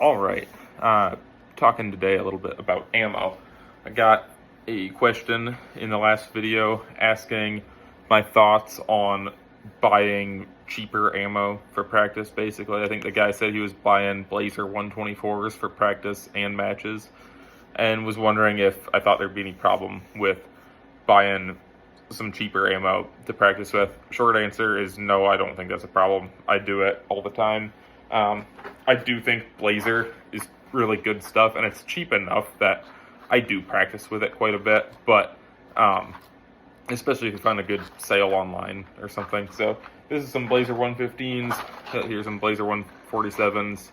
All right. Talking today a little bit about ammo. I got a question in the last video asking my thoughts on buying cheaper ammo for practice, basically. I think the guy said he was buying Blazer 124s for practice and matches, and was wondering if I thought there'd be any problem with buying some cheaper ammo to practice with. Short answer is no, I don't think that's a problem. I do it all the time. I do think Blazer is really good stuff, and it's cheap enough that I do practice with it quite a bit, but especially if you find a good sale online or something. So this is some Blazer 115s. Here's some Blazer 147s.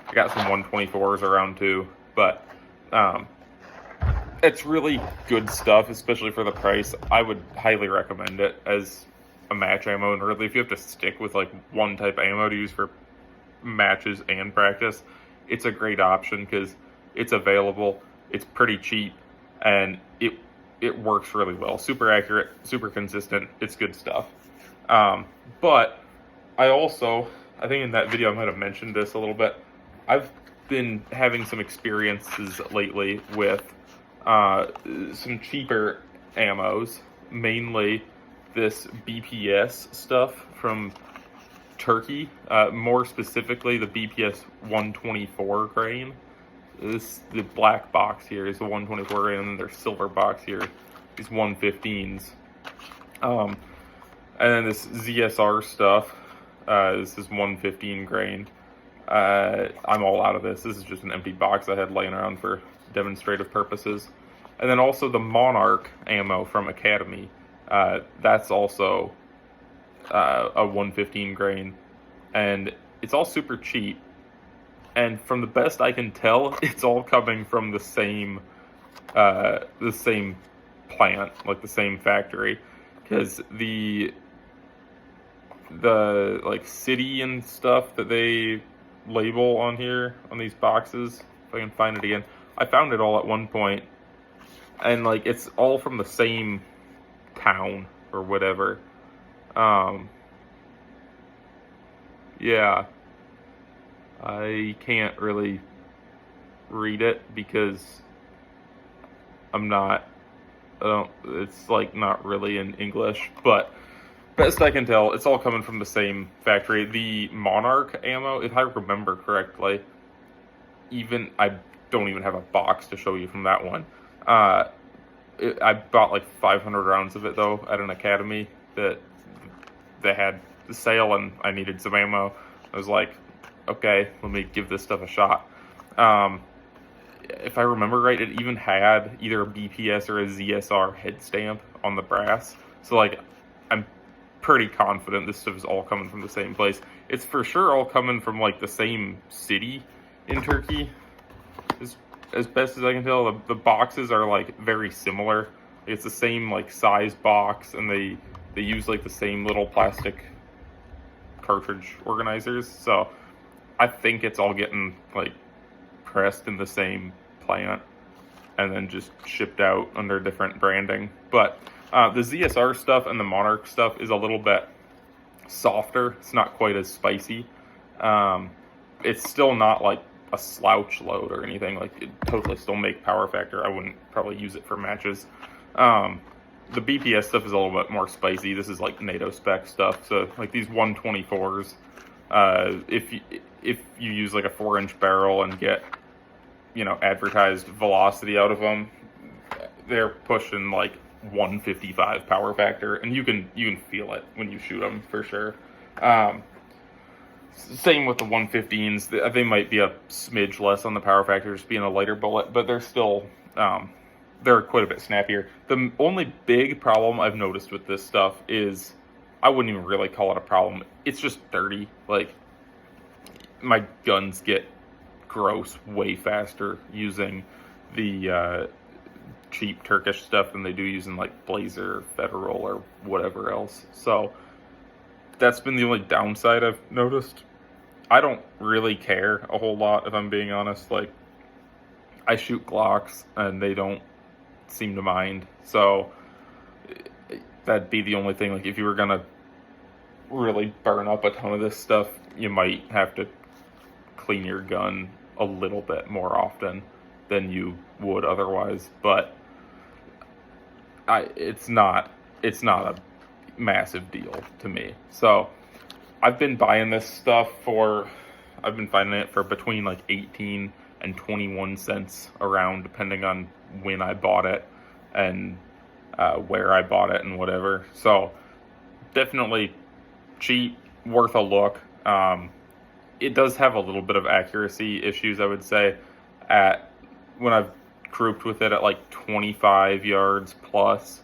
I got some 124s around too, but it's really good stuff, especially for the price. I would highly recommend it as a match ammo, and really if you have to stick with like one type of ammo to use for matches and practice, it's a great option because it's available, it's pretty cheap, and it works really well. Super accurate, super consistent, it's good stuff. But I think in that video I might have mentioned this a little bit. I've been having some experiences lately with some cheaper ammos, mainly this BPS stuff from Turkey, more specifically the BPS 124 grain. The black box here is the 124 grain, and then their silver box here, these 115s. And then this ZSR stuff, this is 115 grain. I'm all out of this. This is just an empty box I had laying around for demonstrative purposes. And then also the Monarch ammo from Academy. That's also a 115 grain, and it's all super cheap. And from the best I can tell, it's all coming from the same plant, like the same factory, because the like city and stuff that they label on here on these boxes, if I can find it again, I found it all at one point, and like it's all from the same town or whatever. Yeah, I can't really read it because it's like not really in English, but best I can tell, it's all coming from the same factory. The Monarch ammo, if I remember correctly, I don't even have a box to show you from that one. I bought like 500 rounds of it though at an Academy that they had the sale, and I needed some ammo. I was like, okay, let me give this stuff a shot. If I remember right, it even had either a BPS or a ZSR head stamp on the brass. So like, I'm pretty confident this stuff is all coming from the same place. It's for sure all coming from like the same city in Turkey. As best as I can tell, the boxes are like very similar. It's the same like size box, and they use like the same little plastic cartridge organizers. So I think it's all getting like pressed in the same plant and then just shipped out under different branding. But the ZSR stuff and the Monarch stuff is a little bit softer. It's not quite as spicy. It's still not like a slouch load or anything. Like, it totally still make power factor. I wouldn't probably use it for matches. The BPS stuff is a little bit more spicy. This is like NATO spec stuff. So like these 124s, if you use like a 4-inch barrel and get, advertised velocity out of them, they're pushing like 155 power factor, and you can feel it when you shoot them for sure. Same with the 115s. They might be a smidge less on the power factor, just being a lighter bullet, but they're still they're quite a bit snappier. The only big problem I've noticed with this stuff is, I wouldn't even really call it a problem. It's just dirty. Like, my guns get gross way faster using the cheap Turkish stuff than they do using like Blazer, Federal, or whatever else. So that's been the only downside I've noticed. I don't really care a whole lot, if I'm being honest. Like, I shoot Glocks and they don't seem to mind. So that'd be the only thing. Like, if you were gonna really burn up a ton of this stuff, you might have to clean your gun a little bit more often than you would otherwise, but it's not a massive deal to me. So I've been buying this stuff I've been finding it for between like 18 and 21 cents around, depending on when I bought it and where I bought it and whatever. So definitely cheap, worth a look. It does have a little bit of accuracy issues, I would say, when I've grouped with it at like 25 yards plus,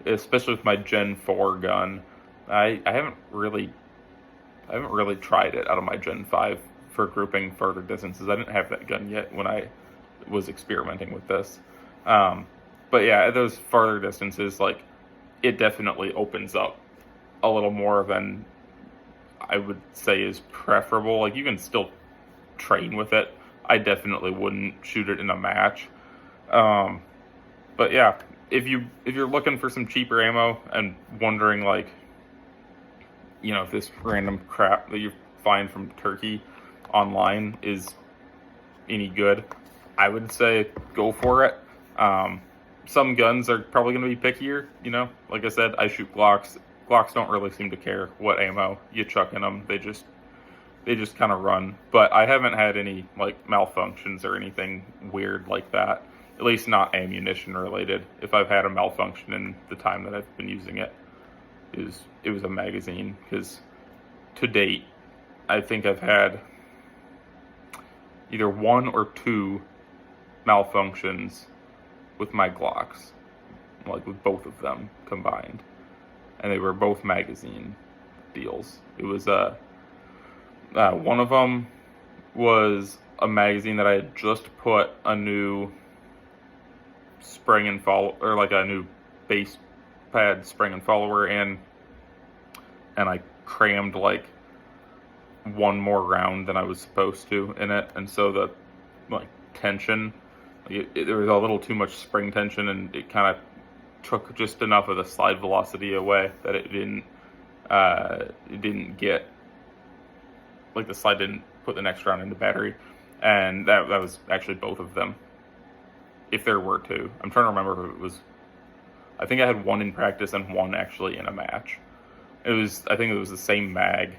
especially with my Gen 4 gun. I haven't really tried it out of my Gen 5 for grouping further distances. I didn't have that gun yet when I was experimenting with this. But yeah, at those farther distances, like, it definitely opens up a little more than I would say is preferable. Like, you can still train with it. I definitely wouldn't shoot it in a match. But yeah, if you're looking for some cheaper ammo and wondering, like, you know, if this random crap that you find from Turkey online is any good, I would say go for it. Some guns are probably going to be pickier, you know. Like I said, I shoot Glocks. Glocks don't really seem to care what ammo you chuck in them. They just kind of run. But I haven't had any, like, malfunctions or anything weird like that. At least not ammunition related. If I've had a malfunction in the time that I've been using it, it was a magazine. Because to date, I think I've had either 1 or 2 malfunctions with my Glocks, like with both of them combined, and they were both magazine deals. It was one of them was a magazine that I had just put a new spring and follow, or like a new base pad spring and follower in, and I crammed like 1 more round than I was supposed to in it, and so the like tension, there was a little too much spring tension, and it kind of took just enough of the slide velocity away that it didn't get, like, the slide didn't put the next round into battery, and that was actually both of them, if there were 2. I'm trying to remember if it was, I think I had 1 in practice and 1 actually in a match. I think it was the same mag,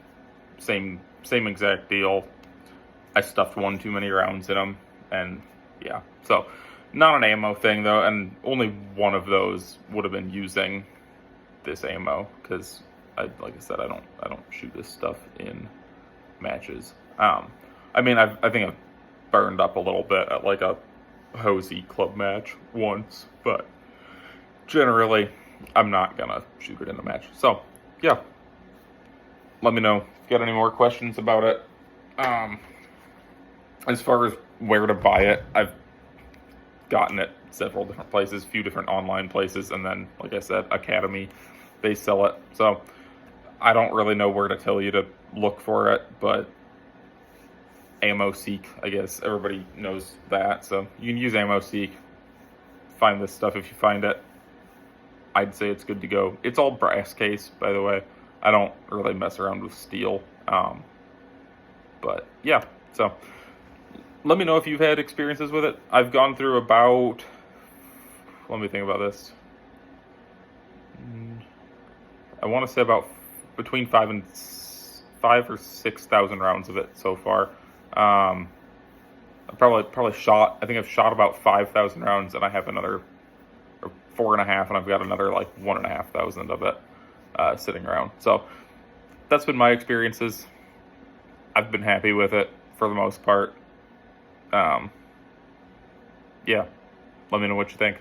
same exact deal. I stuffed 1 too many rounds in them, and yeah. So, not an ammo thing though, and only one of those would have been using this ammo, because like I said, I don't shoot this stuff in matches. I mean, I think I've burned up a little bit at like a Hosey club match once, but generally I'm not gonna shoot it in a match. So yeah, let me know if you got any more questions about it. As far as where to buy it, I've gotten it several different places, a few different online places, and then, like I said, Academy, they sell it. So I don't really know where to tell you to look for it, but Ammo Seek, I guess everybody knows that. So you can use Ammo Seek, find this stuff if you find it. I'd say it's good to go. It's all brass case, by the way. I don't really mess around with steel. But yeah, so let me know if you've had experiences with it. I've gone through about, let me think about this. I want to say about between 5 or 6,000 rounds of it so far. I probably shot, I think I've shot about 5,000 rounds, and I have another 4.5, and I've got another like 1,500 of it sitting around. So that's been my experiences. I've been happy with it for the most part. Yeah, let me know what you think.